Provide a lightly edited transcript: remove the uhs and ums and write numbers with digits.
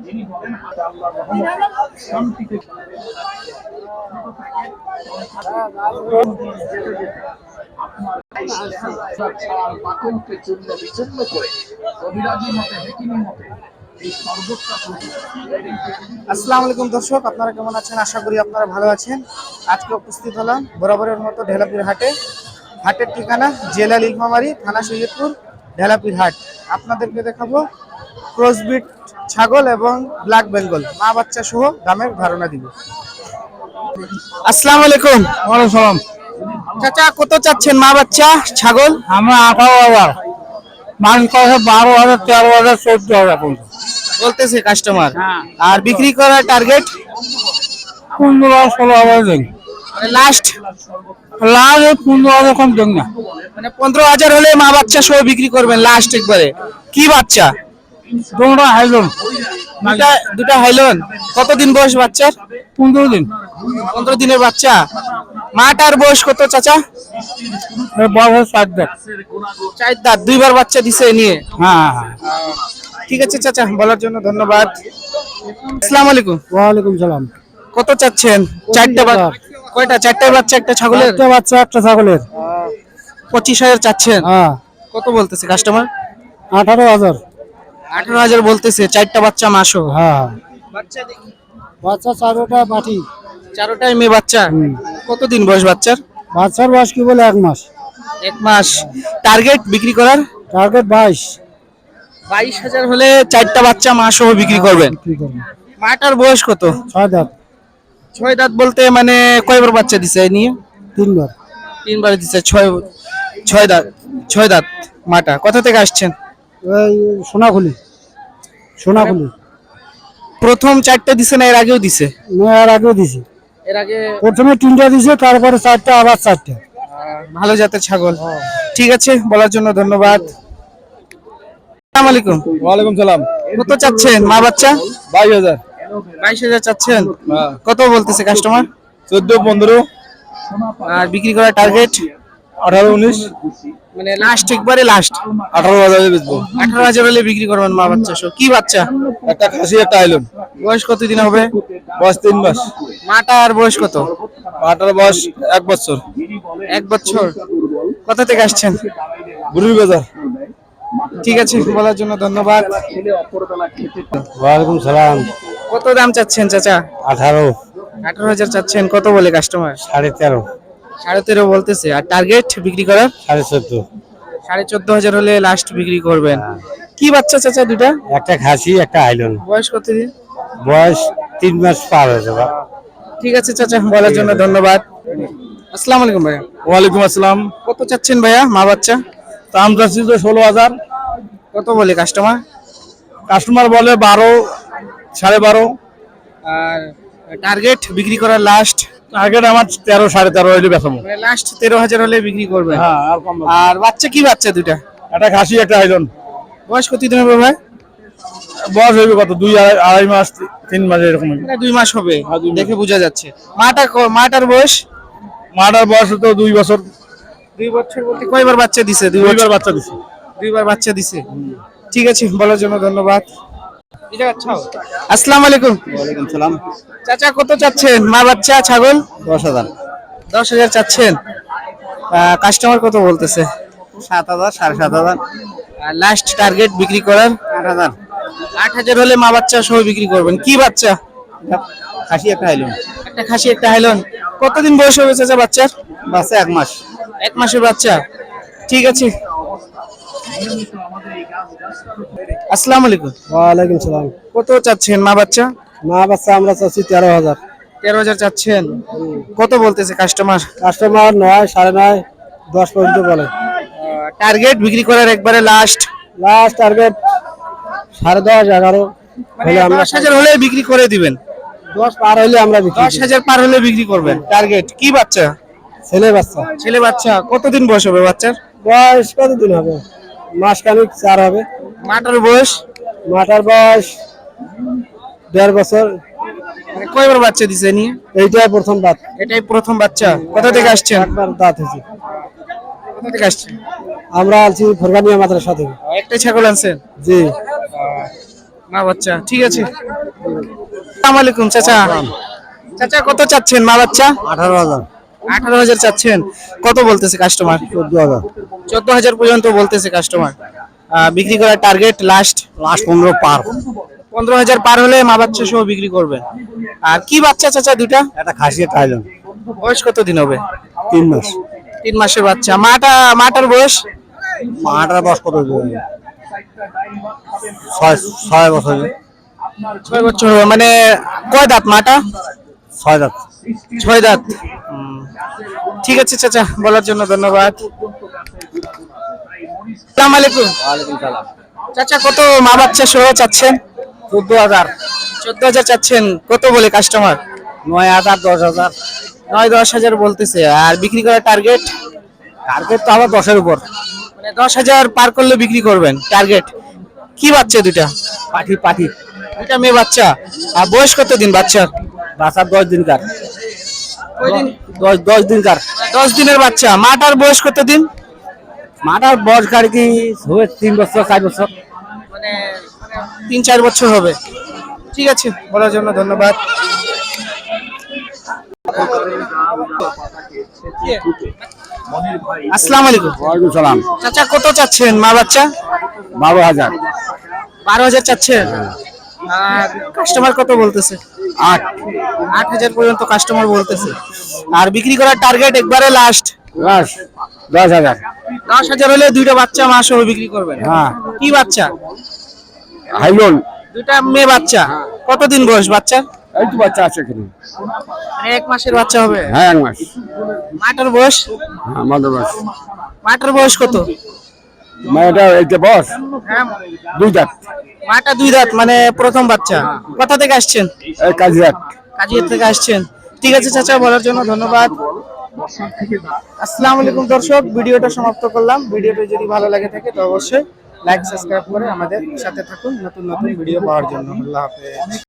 আসসালামু আলাইকুম দর্শক, আপনারা কেমন আছেন? আশা করি আপনারা ভালো আছেন। আজকে উপস্থিত হলাম বরাবরের মতো ঢেলাপির হাটে। হাটের ঠিকানা জেলা নীলফামারী, থানা সৈয়দপুর, ঢেলাপির হাট। আপনাদেরকে দেখাবো ক্রসবিট ছাগল এবং ব্ল্যাক বেঙ্গল মা বাচ্চা সহ দামের ধারণা দিব। আসসালামু আলাইকুম। ওয়ালাইকুম সালাম। চাচা, কত চাচ্ছেন মা বাচ্চা ছাগল? আমরা 18,000, মাংস 12,000, 13,000, 14,000 পর্যন্ত বলতেছে কাস্টমার। হ্যাঁ। আর বিক্রি করার টার্গেট 15,000, 16,000 দিন। লাস্ট 15,000 কম দিন না। মানে 15,000 হলে মা বাচ্চা সহ বিক্রি করবেন লাস্ট একবারে। কি বাচ্চা? তোমরা হাইলন দুটা হাইলন। কতদিন বয়স বাচ্চার? 15 দিন। 15 দিনের বাচ্চা। মাটার বয়স কত চাচা? বয়স 4 দিন। 4 দাঁত, দুইবার বাচ্চা দিছে নিয়ে। হ্যাঁ হ্যাঁ। ঠিক আছে চাচা, বলার জন্য ধন্যবাদ। আসসালামু আলাইকুম। ওয়ালাইকুম সালাম। কত চাচ্ছেন? 4টা বাচ্চা। কয়টা? 4টা বাচ্চা একটা ছাগলের? একটা বাচ্চা একটা ছাগলের। 25,000 চাচ্ছেন। হ্যাঁ। কত বলতেছে কাস্টমার? 18,000। 18,000 বলতেছে, 4টা বাচ্চা মাসও। হ্যাঁ। বাচ্চা দেখি। বাচ্চা 4টা পাঠি। 4টাই মেয়ে বাচ্চা। কতদিন বয়স বাচ্চার? বাচ্চার বয়স কি বলে 1 মাস। 1 মাস। টার্গেট বিক্রি করার? টার্গেট 22। 22,000 হলে 4টা বাচ্চা মাসও বিক্রি করবেন। কি করব? মাটার বয়স কত? 6 দাঁত। 6 দাঁত বলতে মানে কয়বার বাচ্চা দিছে এই নিয়ে? 3 বার। 3 বার দিছে। 6 দাঁত। 6 দাঁত মাটা। কোথা থেকে আসছেন? এই সোনাখুলি। সোনাখুলি। প্রথম 4টা দিছে না এর আগেও দিছে? এর আগেও দিছি। এর আগে প্রথমে 3টা দিছে, তারপরে 4টা, আবার 4টা। ভালো জাতের ছাগল। ঠিক আছে, বলার জন্য ধন্যবাদ। আসসালামু আলাইকুম। ওয়ালাইকুম সালাম। কত চাচ্ছেন মা বাচ্চা? 22,000। 22,000 চাচ্ছেন। কত বলতেছে কাস্টমার? 14, 15। আর বিক্রি করার টার্গেট? 18, 19। মানে লাস্ট একবারে লাস্ট 18,000 বেচবো। 18,000 হলে বিক্রি করবেন মা বাচ্চা সহ। কি বাচ্চা? একটা খাসি একটা আইলন। বয়স কতদিন হবে? বয়স 3 মাস। মাটার বয়স কত? মাটার বয়স 1 বছর। 1 বছর। কোথা থেকে আসছেন? বুড়ির বাজার। ঠিক আছে, বলার জন্য ধন্যবাদ। ওয়ালাইকুম সালাম। কত দাম চাচ্ছেন চাচা? 18, 18,000 চাচ্ছেন। কত বলে কাস্টমার? 13.5, 13.5 বলতেছে। আর টার্গেট বিক্রি করার? 14.5। 14,500 হলে লাস্ট বিক্রি করবেন। কি বাচ্চা চাচা দুটা? একটা খাসি একটা আইলন। বয়স কতদিন? বয়স 3 মাস পার হয়েছে। ঠিক আছে চাচা, বলার জন্য ধন্যবাদ। আসসালামু আলাইকুম ভাইয়া। ওয়ালাইকুম আসসালাম। কত চাচ্ছেন ভাইয়া মা বাচ্চা? দাম চাচ্ছি তো 16,000। কত বলে কাস্টমার? কাস্টমার বলে 12, 12.5। আর টার্গেট বিক্রি করার লাস্ট? টার্গেট আমার 13, 13.5 হইলে বেচাবো। মানে লাস্ট 13,000 হলে বিক্রি করবেন। হ্যাঁ, আর কম না। আর বাচ্চা কি বাচ্চা দুটা? একটা খাসি একটা আইলন। বয়স কতদিন হবে ভাই? বয়স হইবে কত? 2, 2.5 মাস, 3 মাস এরকম হইবে। মানে 2 মাস হবে, 2 মাস। দেখে বোঝা যাচ্ছে। মাটার বয়স? মাটার বয়স তো 2 বছর। 2 বছর বলতে কয়বার বাচ্চা দিছে? 2 দুইবার বছর বাচ্চা দিছি। 2বার বাচ্চা দিছে। ঠিক আছে, বলার জন্য ধন্যবাদ। আসসালামু আলাইকুম। ওয়ালাইকুম সালাম। চাচা, কত চাচ্ছেন মা বাচ্চা ছাগল? 10,000। 10,000 চাচ্ছেন। কাস্টমার কত বলতেছে? 7,000, 7,500। আর লাস্ট টার্গেট বিক্রি করার? 8,000। 8,000 হলে মা বাচ্চা সহ বিক্রি করবেন। কি বাচ্চা? খাসি একটা আইলন। একটা খাসি একটা হাইলন। কতদিন বয়স হবে চাচা বাচ্চার? বাচ্চা 1 মাস। 1 মাসের বাচ্চা। ঠিক আছে। আসসালামু আলাইকুম। ওয়ালাইকুম সালাম। কত চাচ্ছেন মা বাচ্চা? মা বাচ্চা আমরা চাচ্ছি 13,000। 13,000 চাচ্ছেন। কত বলতেছে কাস্টমার? কাস্টমার 9, 9.5, 10 পর্যন্ত বলে। টার্গেট বিক্রি করার একবারে লাস্ট? লাস্ট টার্গেট 10.5, 11 হলে আমরা 10,000 হলে বিক্রি করে দিবেন। 10 পার হইলে আমরা বিক্রি করি। 10,000 পার হলে বিক্রি করবেন। টার্গেট কি বাচ্চা? ছেলে বাচ্চা। ছেলে বাচ্চা। কতদিন বয়স হবে বাচ্চার? বয়স কতদিন হবে? মাস খানিক 4 হবে। মাটার বয়স? মাটার বয়স 1.5 বছর। মানে কয়বার বাচ্চা দিছে নিয়ে? এইটাই প্রথম বাত। এটাই প্রথম বাচ্চা। কোথা থেকে আসছেন? একবার দাঁত হয়েছে। কোথা থেকে আসছেন? আমরা আছি ফরগানিয়া মাদ্রাসা থেকে। একটা ছাগল আনছেন? জি। মা বাচ্চা, ঠিক আছে। আসসালামু আলাইকুম চাচা। চাচা কত চাচ্ছেন মা বাচ্চা? 18,000, 18,000 চাচ্ছেন। কত বলতেছে কাস্টমার? 14,000, 14,000 পর্যন্ত বলতেছে কাস্টমার। বিক্রি করার টার্গেট লাস্ট লাস্ট 15 পার। 15,000 পার হলে মা বাচ্চা সহ বিক্রি করবেন। আর কি বাচ্চা চাচা দুটা? একটা খাসি থাইল্যান্ড, বয়স কত দিন হবে? 3 মাস। 3 মাসের বাচ্চা। মাটার বয়স? মাটার বয়স কত? 6 বছর। 6 বছর হবে। মানে কয় দাঁত মাটা? 6 দাঁত। 6 দাঁত। ঠিক আছে চাচা, বলার জন্য ধন্যবাদ। আসসালামু আলাইকুম। ওয়ালাইকুম সালাম। চাচা কত মা বাচ্চা সহ চাচ্ছেন? 14,000, 14,000 চাচ্ছেন। কত বলে কাস্টমার? 9,000, 10,000। 9-10,000 বলতেছে। আর বিক্রি করার টার্গেট? টার্গেট তো আবার 10-এর উপর। মানে 10,000 পার করলে বিক্রি করবেন টার্গেট। কি বাচ্চা দুটা? পাঠি। দুটা মেয়ে বাচ্চা। আর বয়স কত দিন বাচ্চার? বাচ্চা 10 দিনকার। কয়দিন? 10 দিনকার। 10 দিনের বাচ্চা। মাটার বয়স কত দিন? মাটার বয়স গাড়ি কি হবে 3 বছর 4 বছর। মানে 3-4 বছর হবে। ঠিক আছে, বলার জন্য ধন্যবাদ। আসসালামু আলাইকুম। ওয়ালাইকুম সালাম। চাচা কত চাচ্ছেন মা বাচ্চা? 12,000, 12,000 চাচ্ছেন। আর কাস্টমার কত বলতেছে? 8, 8,000 পর্যন্ত কাস্টমার বলতেছে। আর বিক্রি করার টার্গেট একবারে লাস্ট লাস্ট 10,000। 10,000 হলে দুইটা বাচ্চা মা সহ বিক্রি করবেন। হ্যাঁ। কি বাচ্চা? হাইলন। দুইটা মেয়ে বাচ্চা। কতদিন বয়স বাচ্চা? এই তো বাচ্চা আছে এখানে। মানে 1 মাসের বাচ্চা হবে। হ্যাঁ 1 মাস। মাটার বয়স? হ্যাঁ মাদার বাস। মাটার বয়স কত? মাটা এই যে বস 2 দাঁত। মাটা 2 দাঁত, মানে প্রথম বাচ্চা। কোথা থেকে আসছেন? এই কাজিয়াত। কাজিয়া থেকে আসছেন। ঠিক আছে চাচা, বলার জন্য ধন্যবাদ। আসসালামু আলাইকুম দর্শক, ভিডিওটা সমাপ্ত করলাম। ভিডিওটা যদি ভালো লাগে থাকে তো অবশ্যই লাইক সাবস্ক্রাইব করে আমাদের সাথে থাকুন নতুন নতুন ভিডিও পাওয়ার জন্য। আল্লাহ হাফেজ।